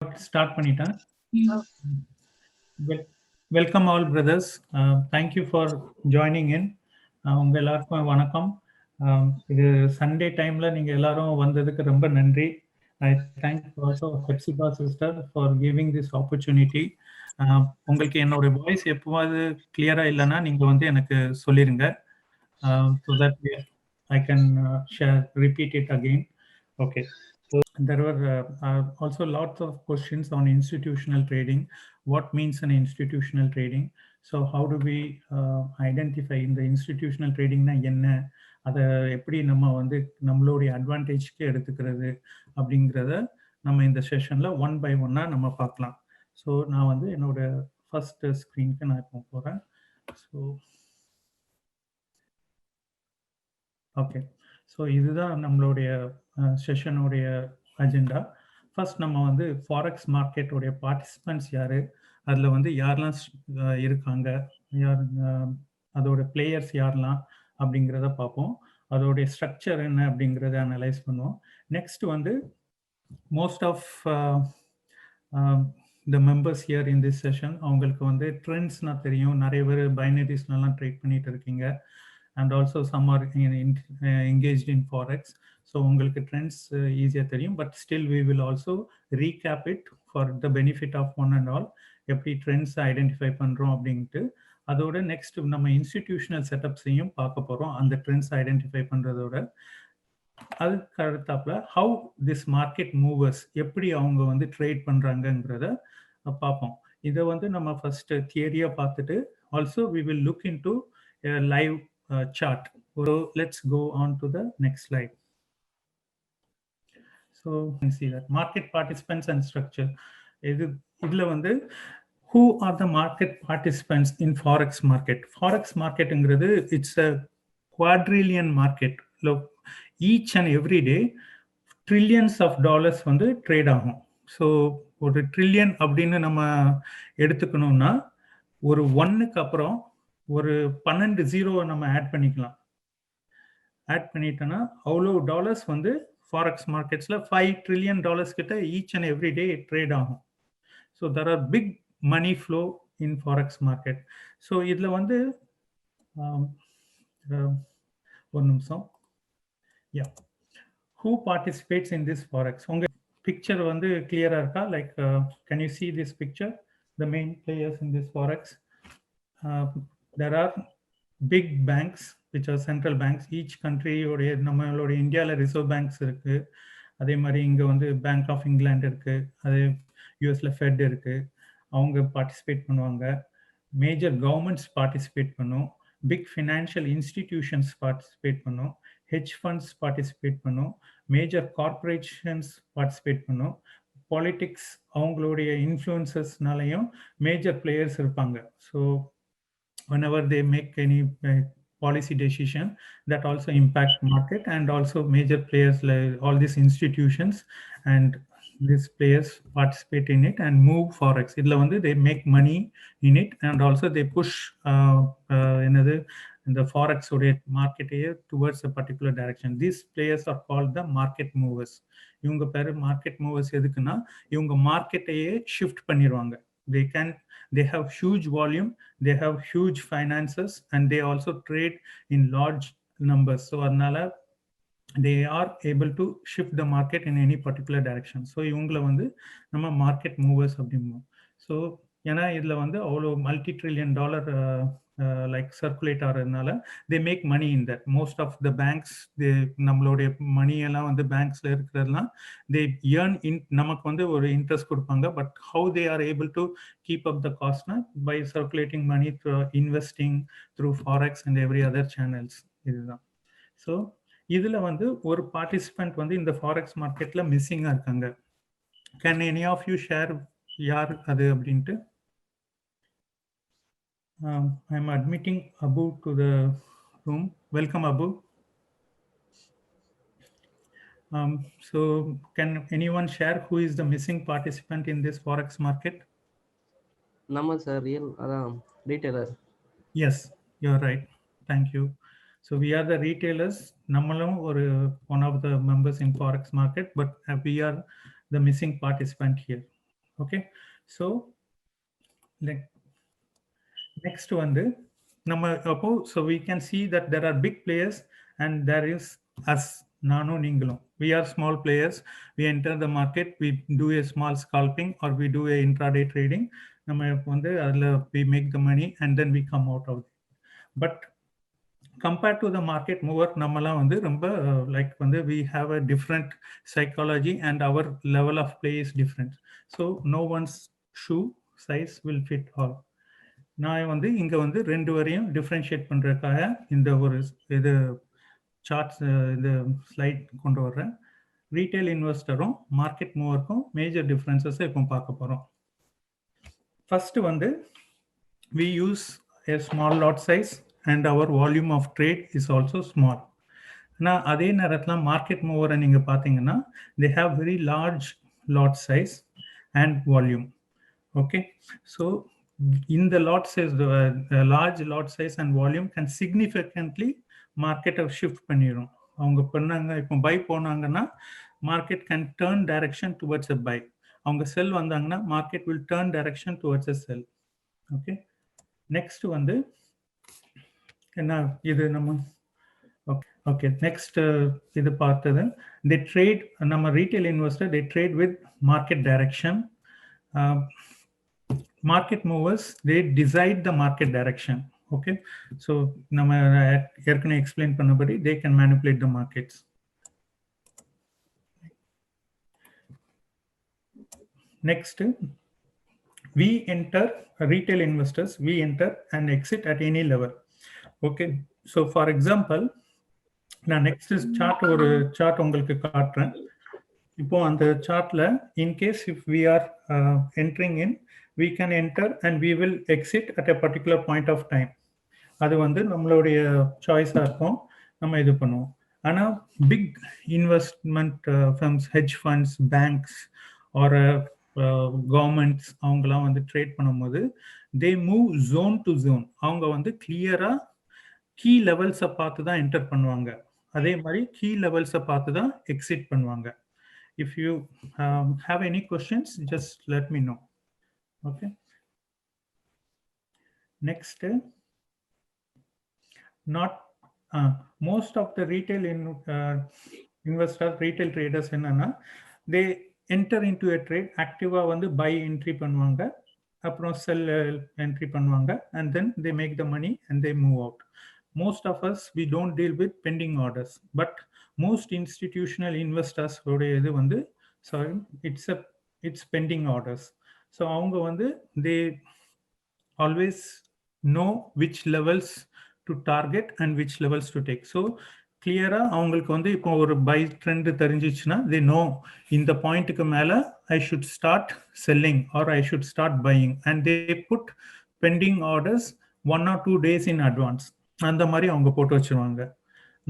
Start பண்ணிட்டேன். Welcome all brothers. Thank you for joining in. உங்க எல்லாருக்கும் வணக்கம். இது சண்டே டைம்ல நீங்க எல்லாரும் வந்ததுக்கு ரொம்ப நன்றி. I thank also Hepzibah sister for giving this opportunity. உங்களுக்கு என்னோட வாய்ஸ் எப்பவாவது கிளியரா இல்லைன்னா நீங்க வந்து எனக்கு சொல்லிருங்க. So that I can repeat it again. Okay. So there were also lots of questions on institutional trading. What means an institutional trading? So how do we identify in the institutional trading na enna அதை எப்படி நம்ம வந்து நம்மளுடைய அட்வான்டேஜ்க்கு எடுத்துக்கிறது அப்படிங்கிறத நம்ம இந்த செஷன்ல one by ஒன்னா நம்ம பார்க்கலாம். ஸோ நான் வந்து என்னோட ஃபர்ஸ்ட் ஸ்க்ரீனுக்கு நான் இப்போ போகிறேன். ஸோ ஓகே, ஸோ இதுதான் நம்மளுடைய செஷனுடைய அஜெண்டா. ஃபர்ஸ்ட் நம்ம வந்து ஃபாரெக்ஸ் மார்க்கெட்டோடைய பார்ட்டிசிபென்ட்ஸ் யார், அதில் வந்து யாரெல்லாம் இருக்காங்க, யார் அதோட பிளேயர்ஸ் யாரெல்லாம் அப்படிங்கிறத பார்ப்போம். அதோடைய ஸ்ட்ரக்சர் என்ன அப்படிங்கிறத அனலைஸ் பண்ணுவோம். நெக்ஸ்ட் வந்து most of the members here in this session அவங்களுக்கு வந்து ட்ரெண்ட்ஸ்னால் தெரியும். நிறைய பேர் பைனரிஸ்லாம் ட்ரேட் பண்ணிட்டு இருக்கீங்க. And also some are engaged in forex, so உங்களுக்கு trends easier தெரியும். But still we will also recap it for the benefit of one and all. எப்படி trends identify பண்றோம் அப்படின்ட்டு அதோட நெக்ஸ்ட் நம்ம இன்ஸ்டிடியூஷனல் செட்டப்ஸையும் பார்க்க போறோம். அந்த ட்ரெண்ட்ஸ் ஐடென்டிஃபை பண்றதோட அதுக்கு அடுத்தாப்புல ஹவு திஸ் மார்க்கெட் மூவர்ஸ் எப்படி அவங்க வந்து ட்ரேட் பண்றாங்கங்கிறத பார்ப்போம். இதை வந்து நம்ம ஃபர்ஸ்ட் தியரியா பார்த்துட்டு also we will look into a live chart. So let's go on to the next slide. So you can see that market participants and structure. இதுல வந்து who are the market participants in forex market? Forex marketங்கிறது it's a quadrillion market. Look, each and every day trillions of dollars வந்து trade ஆகும். So ஒரு trillion அப்படின்னு நம்ம எடுத்துக்கணும்னா ஒரு ஒன்னுக்கு அப்புறம் ஒரு 12 ஜீரோவை நம்ம ஆட் பண்ணிக்கலாம். ஆட் பண்ணிட்டோன்னா அவ்வளோ டாலர்ஸ் வந்து ஃபாரெக்ஸ் மார்க்கெட்ஸில் $5 trillion கிட்ட each and every day trade ஆகும். So there are big money flow in forex market. So இதில் வந்து ஒரு நிமிஷம், yeah, who participates in this forex? உங்கள் பிக்சர் வந்து கிளியராக இருக்கா? Like can you see this picture? The main players in this forex. There are big banks which are central banks. Each country உடைய நம்மளுடைய இந்தியாவில் ரிசர்வ் பேங்க்ஸ் இருக்கு. அதே மாதிரி இங்கே வந்து பேங்க் ஆஃப் இங்கிலாந்து இருக்கு, அதே யூஎஸ்ல ஃபெட் இருக்கு. அவங்க பார்ட்டிசிபேட் பண்ணுவாங்க. மேஜர் கவர்மெண்ட்ஸ் பார்ட்டிசிபேட் பண்ணும். பிக் ஃபினான்ஷியல் இன்ஸ்டிடியூஷன்ஸ் பார்ட்டிசிபேட் பண்ணும். ஹெட்ஜ் ஃபண்ட்ஸ் பார்ட்டிசிபேட் பண்ணும். மேஜர் கார்பரேஷன்ஸ் பார்ட்டிசிபேட் பண்ணும். பாலிட்டிக்ஸ் அவங்களுடைய இன்ஃப்ளூயன்சஸ்னாலையும் மேஜர் பிளேயர்ஸ் இருப்பாங்க. So whenever they make any policy decision that also impact market, and also major players like all these institutions and these players participate in it and move forex. idla vandu they make money in it, and also they push another the forex market towards a particular direction. These players are called the market movers. இவங்க பேரு market movers எதுக்குன்னா இவங்க மார்க்கெட்டையே shift பண்ணிடுவாங்க. they have huge volume, they have huge finances, and they also trade in large numbers. So adnala they are able to shift the market in any particular direction. So இவங்கள வந்து நம்ம market movers அப்படிம்போம். So ஏன்னா இதில் வந்து அவ்வளோ multi-trillion dollar like circulate ஆகிறதுனால they make money in that. Most of the banks, நம்மளுடைய மணியெல்லாம் வந்து பேங்க்ஸில் இருக்கிறதுலாம் they earn in, நமக்கு வந்து ஒரு இன்ட்ரெஸ்ட் கொடுப்பாங்க. But how they are able to keep up the cost by circulating money through investing through forex and every other channels. இதுதான். So இதில் வந்து ஒரு பார்ட்டிசிபெண்ட் வந்து இந்த ஃபாரெக்ஸ் மார்க்கெட்டில் மிஸ்ஸிங்காக இருக்காங்க. Can any of you share யார் அது அப்படின்ட்டு? I'm admitting Abu to the room. Welcome, Abu. So can anyone share who is the missing participant in this forex market? Nama sir, real retailer. Yes, you're right. Thank you. So we are the retailers. Namalum or one of the members in forex market, but we are the missing participant here. Okay, so like next வந்து நம்ம அப்போ so we can see that there are big players and there is us, நானும் நீங்களும். We are small players. We enter the market, we do a small scalping or we do a intraday trading. நம்ம வந்து அதுல we make the money and then we come out of it. But compared to the market mover, நம்மலாம் வந்து ரொம்ப like வந்து we have a different psychology and our level of play is different. So no one's shoe size will fit all. நான் வந்து இங்க வந்து ரெண்டு வரையும் டிஃபரன்ஷியேட் பண்றதுக்காக இந்த ஒரு இது சார்ட்ஸ் இந்த ஸ்லைட் கொண்டு வர்றேன். ரீட்டைல் இன்வெஸ்டரும் மார்க்கெட் மூவருக்கும் மேஜர் டிஃபரன்சஸ் இப்போ பார்க்க போறோம். ஃபர்ஸ்ட் வந்து we use a small lot size and our volume of trade is also small. ஆனால் அதே நேரத்தில் மார்க்கெட் மூவரை நீங்க பார்த்தீங்கன்னா they have very large lot size and volume. Okay, so in the lot size, the large lot size and volume can significantly market shift பண்ணிரும். அவங்க பண்ணாங்க இப்போ by போனாங்கன்னா market can turn direction towards a buy. அவங்க செல் வந்தாங்கன்னா market will turn direction towards a sell. Okay, next வந்து என்ன இது நம்ம okay next இது பார்த்தது they trade நம்ம retail investor they trade with market direction. Market movers they decide the market direction. Okay, so நம்ம ஏற்கனவே explain பண்ணபடி they can manipulate the markets. Next, we enter retail investors, we enter and exit at any level. Okay, so for example நான் next chart ஒரு chart உங்களுக்கு காட்டுறேன். இப்போ அந்த சார்ட்ல in case if we are entering in, we can enter and we will exit at a particular point of time. அது வந்து நம்மளுடைய சாய்ஸா இருக்கும், நம்ம இது பண்ணுவோம். ஆனா big investment firms, hedge funds, banks or governments அவங்கலாம் வந்து ட்ரேட் பண்ணும்போது they move zone to zone. அவங்க வந்து கிளியரா கீ லெவல்ஸை பார்த்து தான் என்டர் பண்ணுவாங்க. அதே மாதிரி கீ லெவல்ஸை பார்த்து தான் எக்ஸிட் பண்ணுவாங்க. If you have any questions, just let me know. Okay. Next, not most of the retail investors, retail traders என்னன்னா they enter into a trade, activa வந்து buy entry பண்ணுவாங்க, அப்புறம் sell entry பண்ணுவாங்க, and then they make the money and they move out. Most of us we don't deal with pending orders, but most institutional investors உடைய இது வந்து sorry it's pending orders. So அவங்க வந்து they always know which levels to target and which levels to take. So clear-ஆ அவங்களுக்கு வந்து இப்போ ஒரு buy trend தெரிஞ்சிச்சுன்னா they know இந்த பாயிண்ட்க்கு மேல I should start selling or I should start buying, and they put pending orders 1 or 2 days in advance. அந்த மாதிரி அவங்க போட்டு வச்சிருவாங்க.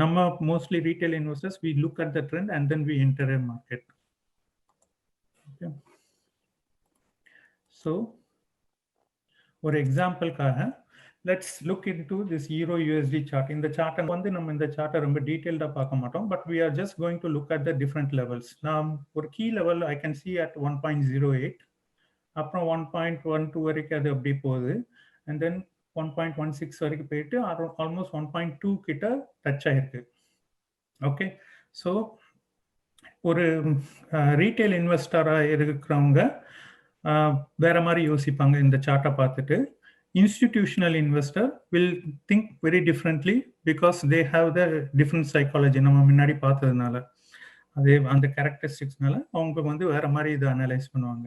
நம்ம mostly retail investors we look at the trend and then we enter a market. Okay. So for example let's look into this euro USD chart. In the chart வந்து நம்ம இந்த சார்ட்டை ரொம்ப டீடைல்டா பார்க்க மாட்டோம், but we are just going to look at the different levels. நாம் ஒரு key level I can see at 1.08, அப்புறம் 1.12 வரைக்கும் அது அப்படி போகுது, and then 1.16 வரைக்கும் போயிட்டு almost 1.2 கிட்ட டச் ஆயிருக்கு. ஓகே, ஸோ ஒரு ரீட்டைல் இன்வெஸ்டரா இருக்கிறவங்க வேற மாதிரி யோசிப்பாங்க இந்த சார்ட்டை பார்த்துட்டு. Institutional investor will think very differently because they have the different psychology. நம்ம முன்னாடி பார்த்ததுனால அதே அந்த கேரக்டரிஸ்டிக்ஸ்னால அவங்க வந்து வேற மாதிரி இதை அனலைஸ் பண்ணுவாங்க.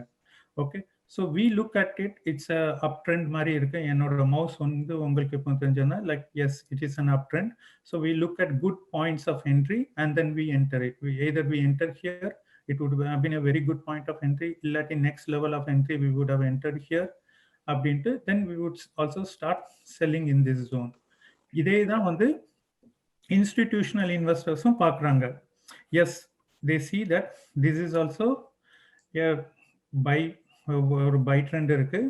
Okay, so we look at it, it's a uptrend மாதிரி இருக்கு. என்னோட மவுஸ் வந்து உங்களுக்கு இப்போ தெரிஞ்சதுன்னா like yes it is an uptrend. So we look at good points of entry and then we enter it. Either we enter here, it would have been a very good point of entry, illati next level of entry we would have entered here அப்படின்ட்டு, then we would also start selling in this zone. இதே தான் வந்து institutional investors-உம் பார்க்குறாங்க. Yes, they see that this is also a buy trend இருக்கு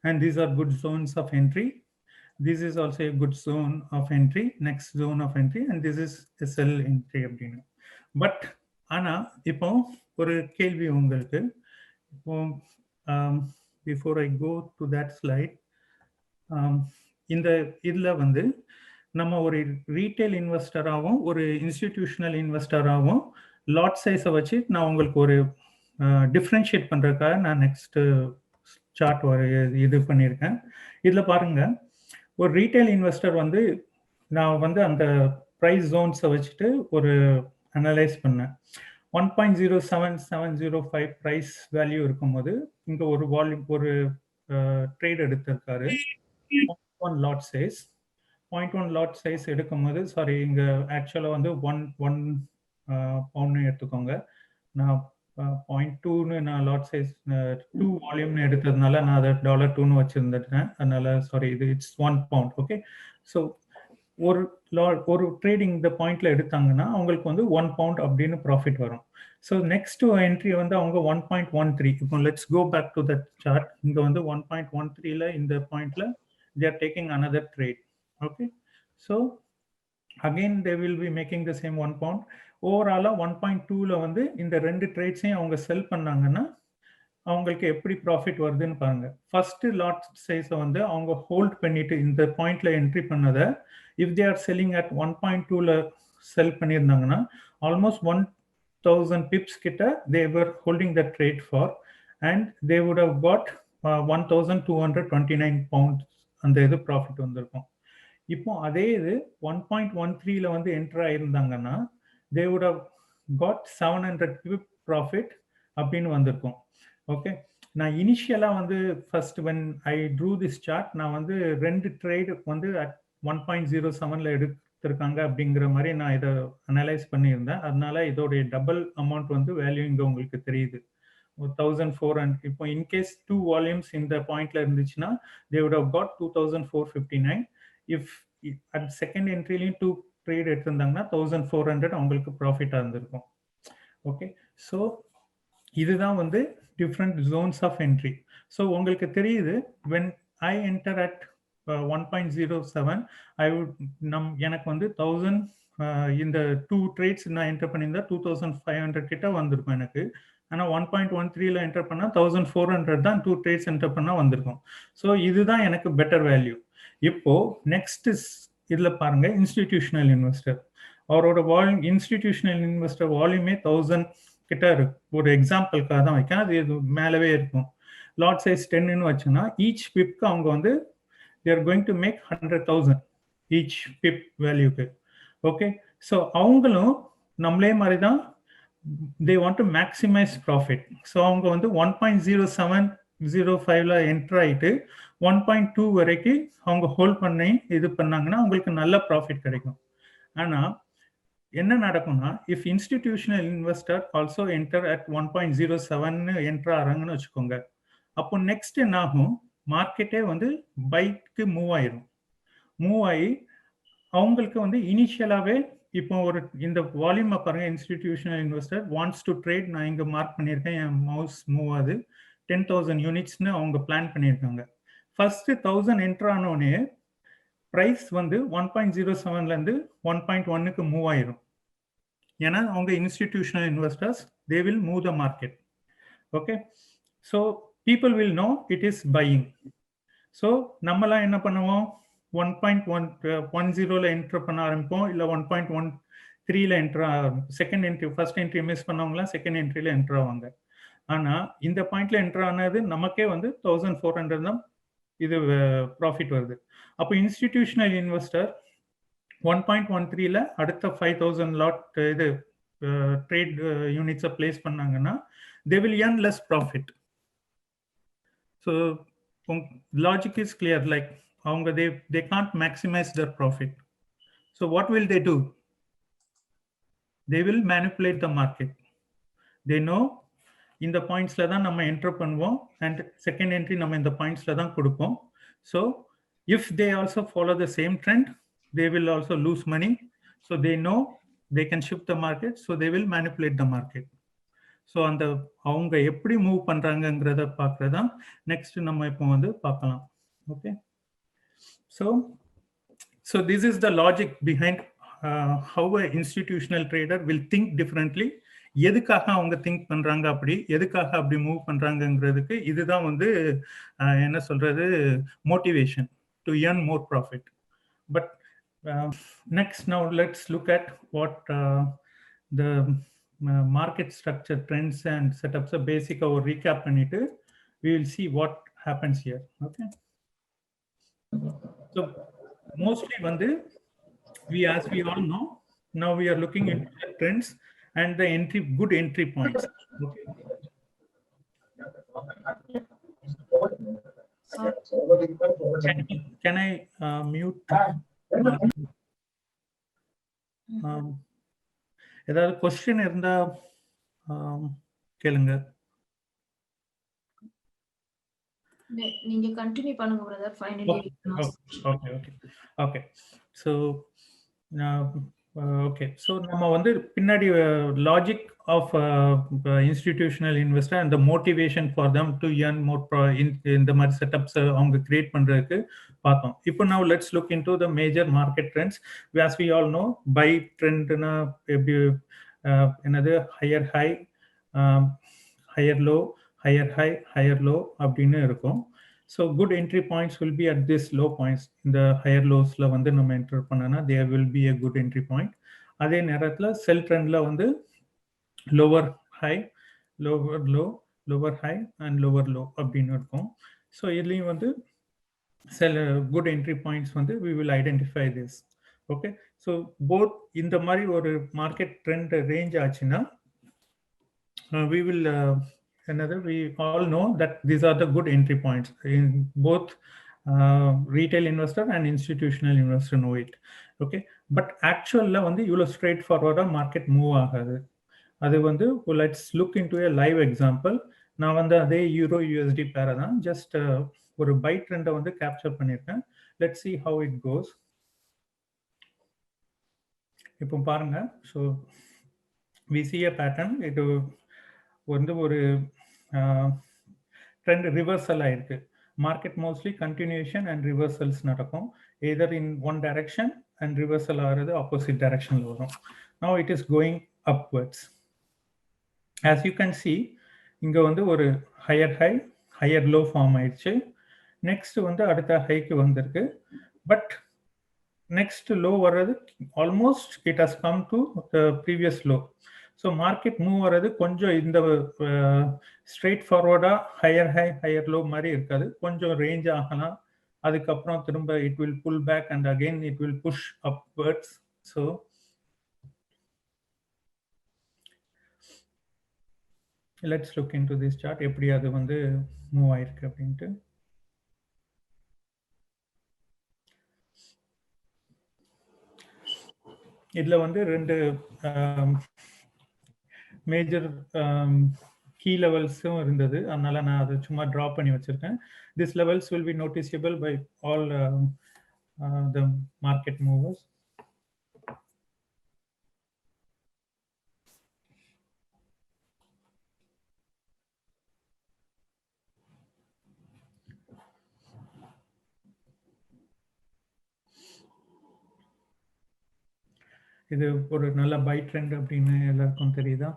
and these are good zones of entry. This is also a good zone of entry, next zone of entry, and this is a sell entry அப்படின்னு. But ஆனா இப்போ ஒரு கேள்வி உங்களுக்கு, இப்போ before I go to that slide, இந்த இதில் வந்து நம்ம ஒரு ரீட்டைல் இன்வெஸ்டராகவும் ஒரு இன்ஸ்டிடியூஷனல் இன்வெஸ்டராகவும் லாட் சைஸை வச்சு நான் உங்களுக்கு ஒரு டிஃப்ரென்ஷியேட் பண்ணுறதுக்காக நான் நெக்ஸ்ட்டு சார்ட் ஒரு இது பண்ணியிருக்கேன். இதில் பாருங்கள், ஒரு ரீட்டைல் இன்வெஸ்டர் வந்து நான் வந்து அந்த ப்ரைஸ் ஜோன்ஸை வச்சுட்டு ஒரு அனலைஸ் பண்ணேன். 1.07705 ப்ரைஸ் வேல்யூ இருக்கும்போது இங்கே ஒரு வால்யூம் ஒரு ட்ரேட் எடுத்திருக்காரு. 0.1 லாட் சைஸ் 0.1 லாட் சைஸ் எடுக்கும்போது, சாரி இங்கே ஆக்சுவலாக வந்து 1 பவுண்ட்னு எடுத்துக்கோங்க. நான் 0.2ன்னு நான் லாட் சைஸ் 2 வால்யூம்னு எடுத்ததுனால நான் அதை $2ன்னு வச்சுருந்துட்டேன். அதனால சாரி, இது இட்ஸ் 1 பவுண்ட். ஓகே, ஸோ ஒரு ட்ரேடிங் இந்த பாயிண்ட்ல எடுத்தாங்கன்னா அவங்களுக்கு வந்து 1 பவுண்ட் அப்படின்னு ப்ராஃபிட் வரும். ஸோ நெக்ஸ்ட் என்ட்ரி வந்து அவங்க 1.13. இப்போ let's go back to that chart. இங்கே வந்து 1.13ல இந்த பாயிண்ட்ல they are taking another trade. Okay, so again they will be making the same 1 pound. Overall 1.2ல வந்து இந்த ரெண்டு ட்ரேட்ஸையும் அவங்க செல் பண்ணாங்கன்னா அவங்களுக்கு எப்படி ப்ராஃபிட் வருதுன்னு பாருங்க. ஃபர்ஸ்ட் லாட் சைஸை வந்து அவங்க ஹோல்ட் பண்ணிட்டு இந்த பாயிண்ட்ல என்ட்ரி பண்ணதை if they are selling at 1.2ல செல் பண்ணியிருந்தாங்கன்னா ஆல்மோஸ்ட் 1000 பிப்ஸ் கிட்ட they were holding the trade for and they would have got 1229 pounds அந்த இது ப்ராஃபிட் வந்திருக்கும். இப்போ அதே இது 1.13ல வந்து என்டர் ஆயிருந்தாங்கன்னா they would have got 700 pip profit அப்படின்னு வந்திருக்கும். ஓகே, நான் இனிஷியலாக வந்து first when I drew this chart நான் வந்து ரெண்டு ட்ரேடு வந்து அட் 1.07ல எடுத்திருக்காங்க அப்படிங்கிற மாதிரி நான் இதை அனலைஸ் பண்ணியிருந்தேன். அதனால இதோடைய டபுள் அமௌண்ட் வந்து வேல்யூ இங்கே உங்களுக்கு தெரியுது, 1400. இப்போ இன்கேஸ் 2 வால்யூம்ஸ் இந்த பாயிண்ட்ல இருந்துச்சுன்னா they would have got 2459. If at second என்ட்ரிலையும் 2 ட்ரேட் எடுத்திருந்தாங்கன்னா 1400 அவங்களுக்கு ப்ராஃபிட்டாக இருந்திருக்கும். ஓகே, ஸோ இதுதான் வந்து different zones of entry. So உங்களுக்கு தெரியுது when I enter at 1.07 I would எனக்கு வந்து 1000 இந்த 2 ட்ரேட்ஸ் நான் என்டர் பண்ணியிருந்தா 2500 கிட்ட வந்திருக்கும் எனக்கு. ஆனால் 1.13ல என்டர் பண்ணால் 1400 தான் 2 ட்ரேட்ஸ் என்டர் பண்ணால் வந்திருக்கும். ஸோ இதுதான் எனக்கு பெட்டர் வேல்யூ. இப்போ நெக்ஸ்ட் இதில் பாருங்க, இன்ஸ்டிடியூஷனல் இன்வெஸ்டர் அவரோட வால்யூம், இன்ஸ்டிடியூஷனல் இன்வெஸ்டர் வால்யூமே 1000 கிட்ட இருக்கு. ஒரு எக்ஸாம்பிளுக்காக தான் வைக்கேன், அது இது மேலவே இருக்கும். லாட் சைஸ் 10ன்னு வச்சோன்னா ஈச் பிப்க்கு அவங்க வந்து they are going to make 100,000 each pip வேல்யூக்கு. ஓகே, ஸோ அவங்களும் நம்மளே மாதிரி தான் they want to maximize profit. So அவங்க வந்து 1.0705ல என்டர் ஆகிட்டு 1.2 வரைக்கும் அவங்க ஹோல்ட் பண்ணி இது பண்ணாங்கன்னா அவங்களுக்கு நல்ல ப்ராஃபிட் கிடைக்கும். ஆனால் என்ன நடக்கும்னா if institutional investor also enter at 1.07ன்னு என்டர் ஆகிறாங்கன்னு வச்சுக்கோங்க, அப்போ நெக்ஸ்ட் என்ன ஆகும், மார்க்கெட்டே வந்து பைக்கு மூவ் ஆகி அவங்களுக்கு வந்து இனிஷியலாகவே இப்போ ஒரு இந்த வால்யூமை பாருங்க, institutional investor wants to trade, நான் இங்கே மார்க் பண்ணியிருக்கேன், என் மவுஸ் மூவ் ஆகுது, 10,000 யூனிட்ஸ்னு அவங்க பிளான் பண்ணியிருக்காங்க. ஃபர்ஸ்ட் 1000 என்டர் ஆனோடனே ப்ரைஸ் வந்து 1.07லேருந்து 1.1க்கு மூவ் ஆயிரும். ஏன்னா அவங்க institutional investors they will move the market. Okay, so people will know it is buying. So நம்மலாம் என்ன பண்ணுவோம், 1.10ல என்டர் பண்ண ஆரம்பிப்போம், இல்லை 1.13ல enter second entry, first entry miss பண்ணவங்களாம் செகண்ட் என்ட்ரியில் என்டர் ஆவாங்க. ஆனால் இந்த பாயிண்ட்ல என்டர் ஆனது நமக்கே வந்து 1400 தான் இது ப்ராஃபிட் வருது. அப்போ இன்ஸ்டிடியூஷனல் இன்வெஸ்டர் 1.13ல அடுத்த 5000 லாட் இது ட்ரேட் யூனிட்ஸை பிளேஸ் பண்ணாங்கன்னா they will earn less profit. So logic is clear, like they can't maximize their profit. So what will they do? They will manipulate the market. They know இந்த பாயிண்ட்ஸ்ல தான் நம்ம enter பண்ணுவோம் and second entry நம்ம இந்த பாயிண்ட்ஸ்ல தான் கொடுப்போம். So if they also follow the same trend they will also lose money. So they know they can shift the market, so they will manipulate the market. So அந்த அவங்க எப்படி move பண்ணுறாங்கங்கிறத பார்க்குறதா next நம்ம இப்போ வந்து பார்க்கலாம். Okay, so this is the logic behind how an institutional trader will think differently எதுக்காக அவங்க திங்க் பண்றாங்க, அப்படி எதுக்காக அப்படி மூவ் பண்றாங்கங்கிறதுக்கு இதுதான் வந்து என்ன சொல்றது, motivation to earn more profit. But next, now let's look at what the market structure, trends and setups, a basic or recap பண்ணிட்டு we will see what happens here. Okay, so mostly வந்து as we all know, now we are looking into the trends and the good entry points. Okay, can I mute? ஏதாவது question இருந்தா கேளுங்க. நீங்க continue பண்ணுங்க brother. Finally okay. So okay, so நம்ம வந்து பின்னாடி logic of institutional investor and the motivation for them to earn more இந்த மாதிரி செட்டப்ஸ் அவங்க கிரியேட் பண்றதுக்கு பார்த்தோம். இப்போ now let's look into the major market trends. As we all know, buy ட்ரெண்ட்னா எப்படி என்னது, higher high, higher low, higher high, higher low அப்படின்னு இருக்கும். So good entry points will be at this low points. In the higher lows la வந்து நம்ம enter பண்ணனா there will be a good entry point. அதே நேரத்துல sell trend la வந்து lower high, lower low, lower high and lower low அப்படின்னு இருக்கும். So இதுலயும் வந்து sell good entry points வந்து we will identify this. Okay, so both இந்த மாதிரி ஒரு market trend range ஆச்சுன்னா we will another, we all know that these are the good entry points in both retail investor and institutional investor know it. Okay, but actual la வந்து இவ்வளவு straight forward market move ஆகாது. அது வந்து let's look into a live example. நான் வந்து அதே euro USD pair தான் just ஒரு buy trend வந்து capture பண்ணிருக்கேன். Let's see how it goes. இப்போ பாருங்க, so we see a pattern. இது வந்து ஒரு ட்ரெண்ட் ரிவர்சல் ஆயிருக்கு. Market mostly continuation and reversals நடக்கும். Either in one direction and reversal ஆகிறது ஆப்போசிட் டைரக்ஷன்ல வரும். Now it is going upwards. As you can see, இங்கே வந்து ஒரு higher high, higher low form ஆயிடுச்சு. நெக்ஸ்ட் வந்து அடுத்த ஹைக்கு வந்திருக்கு. பட் நெக்ஸ்ட் லோ வர்றது almost it has come to the previous low. So market move வர்றது கொஞ்சம் இந்த ஸ்ட்ரெயிட் ஃபார்வர்டாக ஹையர் ஹை ஹையர் லோ மாதிரி இருக்காது, கொஞ்சம் ரேஞ்ச் ஆகலாம். அதுக்கப்புறம் திரும்ப it will pull back and again it will push upwards. So let's look into this chart, எப்படி அது வந்து மூவ் ஆயிருக்கு அப்படின்ட்டு. இதில் வந்து ரெண்டு மேஜர் கீ லெவல்ஸும் இருந்தது, அதனால நான் அதை சும்மா ட்ரா பண்ணி வச்சிருக்கேன். This levels will be noticeable by all the market movers. இது ஒரு நல்ல பை ட்ரெண்ட் அப்படின்னு எல்லாருக்கும் தெரியுதா?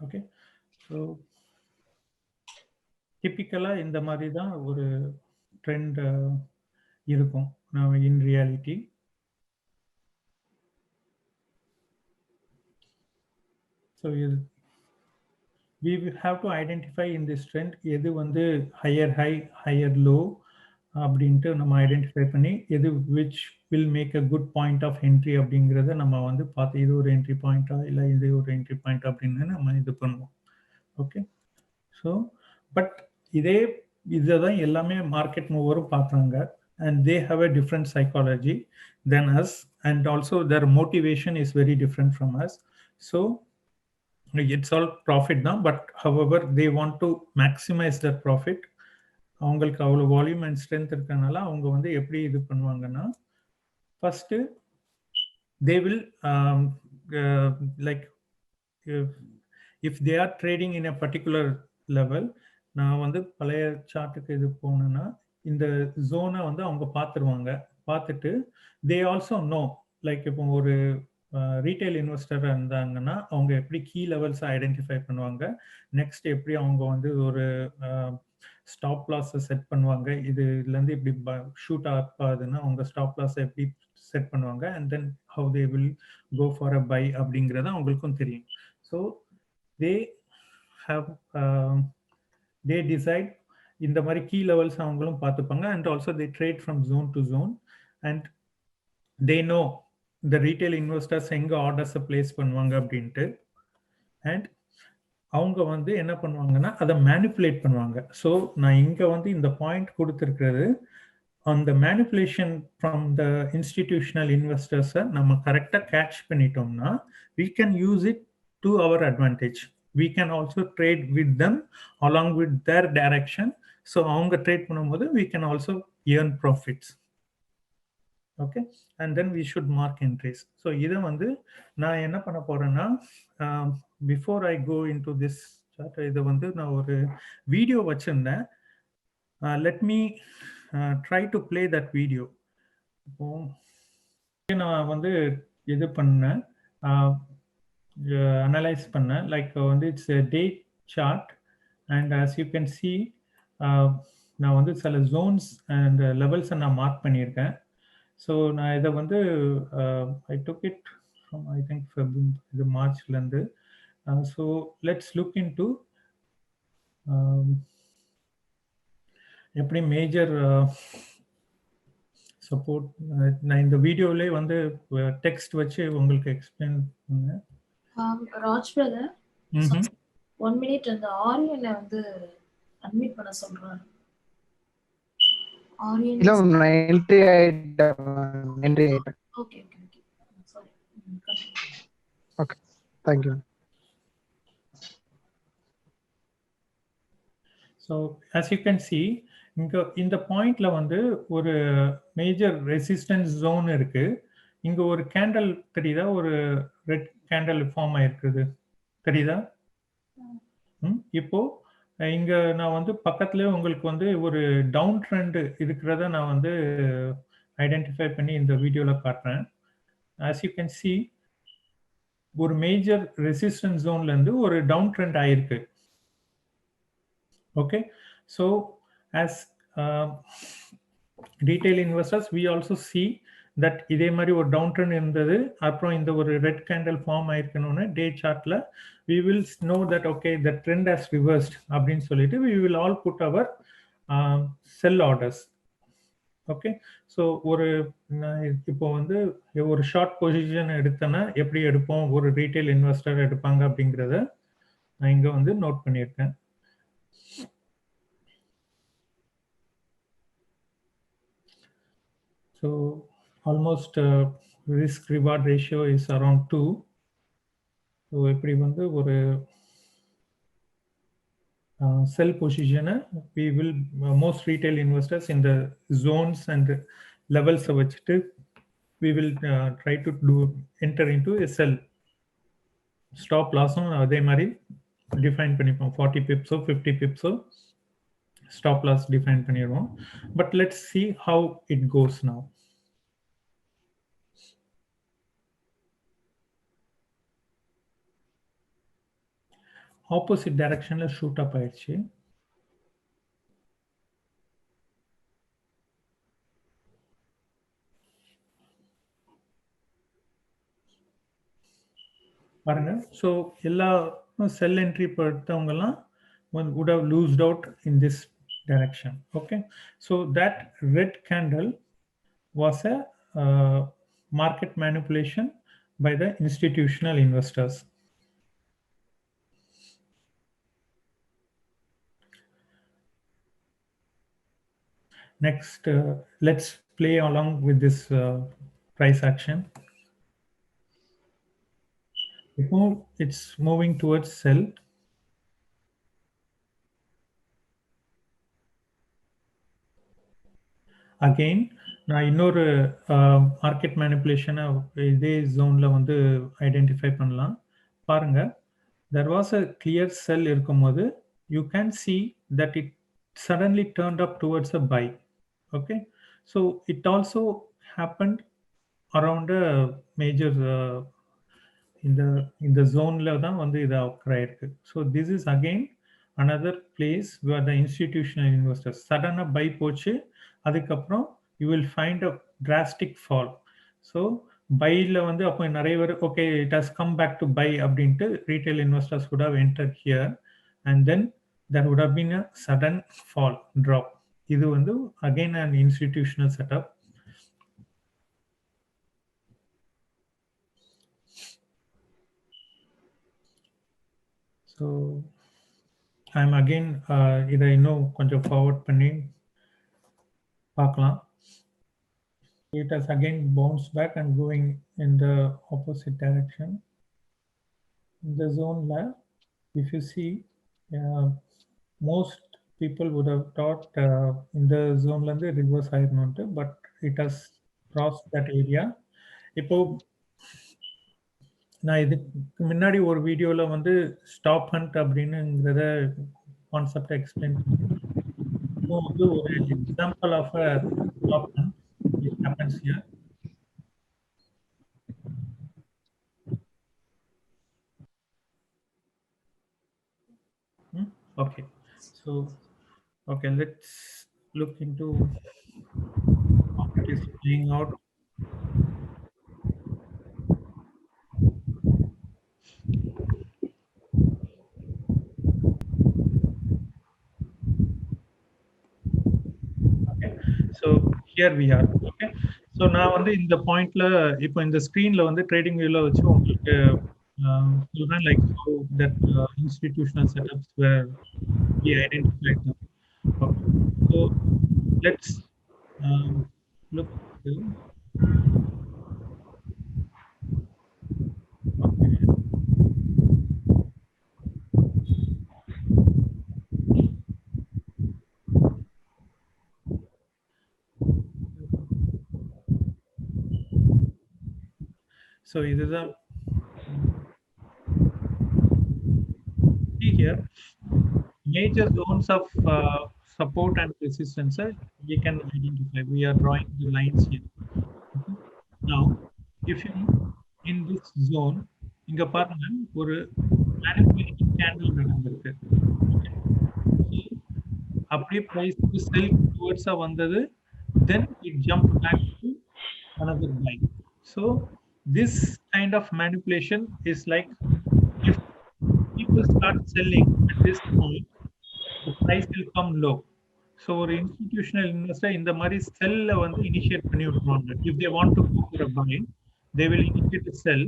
ஓகே, ஸோ டிப்பிக்கலாக இந்த மாதிரி தான் ஒரு ட்ரெண்ட் இருக்கும் இன் ரியாலிட்டி. ஸோ இது we have to identify in this trend எது வந்து ஹையர் ஹை ஹையர் லோ அப்படின்ட்டு நம்ம ஐடென்டிஃபை பண்ணி எது which will make a good point of entry அப்படிங்கிறத நம்ம வந்து பார்த்து இது ஒரு என்ட்ரி பாயிண்டா இல்லை இது ஒரு என்ட்ரி பாயிண்ட் அப்படின்னு நம்ம இது பண்ணுவோம். ஓகே, ஸோ பட் இதை தான் எல்லாமே மார்க்கெட் மூவரும் பார்க்குறாங்க and they have a different psychology than us and also their motivation is very different from us. So it's all profit now, but however they want to maximize their profit. அவங்களுக்கு அவ்வளோ volume and strength இருக்கனால அவங்க வந்து எப்படி இது பண்ணுவாங்கன்னா, first they will like if they are trading in a particular level, நான் வந்து பழைய சார்ட்டுக்கு இது போனேன்னா இந்த ஜோனை வந்து அவங்க பார்த்துருவாங்க. பார்த்துட்டு தே ஆல்சோ நோ லைக் இப்போ ஒரு ரீட்டைல் இன்வெஸ்டர் இருந்தாங்கன்னா அவங்க எப்படி கீ லெவல்ஸை ஐடென்டிஃபை பண்ணுவாங்க, நெக்ஸ்ட் எப்படி அவங்க வந்து ஒரு ஸ்டாப் லாஸை செட் பண்ணுவாங்க, இதுலேருந்து இப்படி ஷூட் அப் ஆகுதுன்னா அவங்க ஸ்டாப் லாஸை எப்படி செட் பண்ணுவாங்க, and then how they will go for a buy அப்படிங்கிறது அவங்களுக்கும் தெரியும். So they have they decide இந்த மாதிரி கீ லெவல்ஸ் அவங்களும் பார்த்துப்பாங்க. And also they trade from zone to zone and they know இந்த ரீட்டைல் இன்வெஸ்டர்ஸ் எங்கே ஆர்டர்ஸை பிளேஸ் பண்ணுவாங்க அப்படின்ட்டு. அண்ட் அவங்க வந்து என்ன பண்ணுவாங்கன்னா அதை மேனிப்புலேட் பண்ணுவாங்க. ஸோ நான் இங்கே வந்து இந்த பாயிண்ட் கொடுத்துருக்கிறது அந்த மேனிப்புலேஷன் ஃப்ரம் த இன்ஸ்டிடியூஷனல் இன்வெஸ்டர்ஸை நம்ம கரெக்டாக கேட்ச் பண்ணிட்டோம்னா we can use it to our advantage. We can also trade with them along with their direction. So அவங்க ட்ரேட் பண்ணும்போது we can also earn profits. Okay, and then we should mark entries. So இதை வந்து நான் என்ன பண்ண போறேன்னா before I go into this chart, இதை வந்து நான் ஒரு வீடியோ வச்சிருந்தேன். Let me try to play that video. இப்போ நான் வந்து இது பண்ணேன், அனலைஸ் பண்ணேன். லைக் வந்து it's day chart and as you can see நான் வந்து சில ஜோன்ஸ் அண்ட் லெவல்ஸை நான் மார்க் பண்ணியிருக்கேன். ஸோ நான் இதை வந்து I took it from I think இது மார்ச்லேருந்து. So let's look in to எப்படி மேஜர் சப்போர்ட். நான் இந்த வீடியோவிலே வந்து டெக்ஸ்ட் வச்சு உங்களுக்கு எக்ஸ்பிளைன் பண்ணேன். ராஜ் பிரதர் 1 minute அந்த ஆரியனை வந்து அட்மிட் பண்ண சொல்றாரு. ஆரியன் இல்ல 98 okay okay okay sorry. Okay thank you. So as you can see இந்த பாயிண்ட்ல வந்து ஒரு மேஜர் ரெசிஸ்டன்ஸ் ஜோன் இருக்கு. இங்க ஒரு கேண்டல் தெரியுதா, ஒரு ரெட் கேண்டல் ஃபார்ம் ஆயிருக்குது தெரியுதா? இப்போ இங்க நான் வந்து பக்கத்துலயே உங்களுக்கு வந்து ஒரு டவுன் ட்ரெண்ட் இருக்கிறத நான் வந்து ஐடென்டிஃபை பண்ணி இந்த வீடியோல காட்டுறேன். as you can see ஒரு மேஜர் ரெசிஸ்டன்ஸ் ஜோன்ல இருந்து ஒரு டவுன் ட்ரெண்ட் ஆயிருக்கு. Okay, so as retail investors we also see that இதே மாதிரி ஒரு டவுன் ட்ரெண்ட் இருந்தது, அப்புறம் இந்த ஒரு ரெட் கேண்டல் ஃபார்ம் ஆயிருக்கணும்னு டே சார்ட்ல we will know that okay the trend has reversed அப்படின்னு சொல்லிட்டு we will all put our sell orders. Okay, so ஒரு இப்போ வந்து ஒரு ஷார்ட் பொசிஷன் எடுத்தனா எப்படி எடுப்போம், ஒரு ரீட்டைல் இன்வெஸ்டர் எடுப்பாங்க அப்படிங்கறத நான் இங்க வந்து நோட் பண்ணியிருக்கேன். So almost risk reward ratio is around 2. So இப்படி வந்து ஒரு sell position we will most retail investors in the zones and levels வச்சிட்டு we will try to enter into a sell. Stop loss அதே மாதிரி define பண்ணிப்போம், 40 pips 50 pips stop loss define பண்ணிடுவோம். But let's see how it goes now. Opposite டைரக்ஷன்ல shoot up ஆயிடுச்சு. பாருங்க. So எல்லா செல் entry படுத்தவங்கலாம் would have loosed out in this direction. Okay, so that red candle was a market manipulation by the institutional investors. Next, let's play along with this price action. It's moving towards sell. Again, நான் இன்னொரு market மேனிப்புலேஷனை இதே ஜோன்ல வந்து identify பண்ணலாம். பாருங்க, there was a clear sell இருக்கும்போது you can see that it suddenly turned up towards a buy. Okay, so it also happened around a major in the zone la தான் வந்து இது occur ஆயிருக்கு. So this is again another place where the institutional investors suddenly buy போச்சு, அதுக்கப்புறம் you will find a drastic fall. So buyல வந்து அப்போ நிறைய பேர் okay it has come back to buy அப்படின்ட்டு retail investors would have entered here, and then there would have been a sudden fall drop. இது வந்து again an institutional setup. So I'm again இதை இன்னும் கொஞ்சம் forward பண்ணி பார்க்கலாம். It has again bounced back and going in the opposite direction. In the zone lab, if you see, most people would have thought in the zone land reverse ஆயிரணும்ட்டு, but it has crossed that area. இப்போ நான் இதுக்கு முன்னாடி ஒரு வீடியோல வந்து stop hunt அப்படின்னுங்கிறத concept explain பண்ணேன். இப்போ வந்து ஒரு example of a stop hunt which happens here. Okay, so okay, let's look into how it is playing out. Okay, so here we are. Okay, so நான் வந்து இந்த பாயிண்ட்ல இப்போ இந்த ஸ்கிரீன்ல வந்து ட்ரேடிங் வியூல வச்சு உங்களுக்கு சொல்றேன் like how that institutional setups were we identified them. Okay, so let's look here. Okay. So இதுதான் see here major zones of support and resistance we can identify. We are drawing the lines here. Okay. Now if you in this zone இங்க பாருங்க ஒரு manipulating candle நடந்திருக்கு. Okay. So அப்படியே price sell towards வந்தது, then it jumped back to another buy. So this kind of manipulation is like if people start selling at this point, the price will come low. So ஒரு institutional investor இந்த மாதிரி செல்ல வந்து initiate பண்ணி விட்டுருவாங்க. If they want to go for a buy, they will initiate a sell,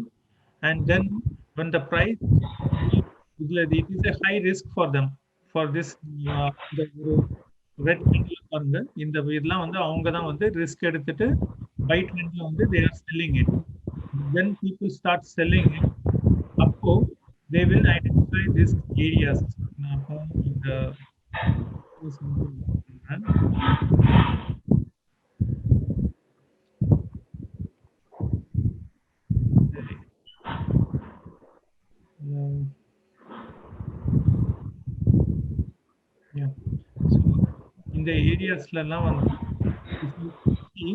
and then when the price it is a high risk for them for this the red candle பாருங்க, இந்த இதெல்லாம் வந்து அவங்க தான் வந்து risk எடுத்துட்டு by ட்ரெண்ட்ல வந்து they are selling it. Then people start selling it. Appo they will identify these areas. Yeah. So in the areas la வந்து if you see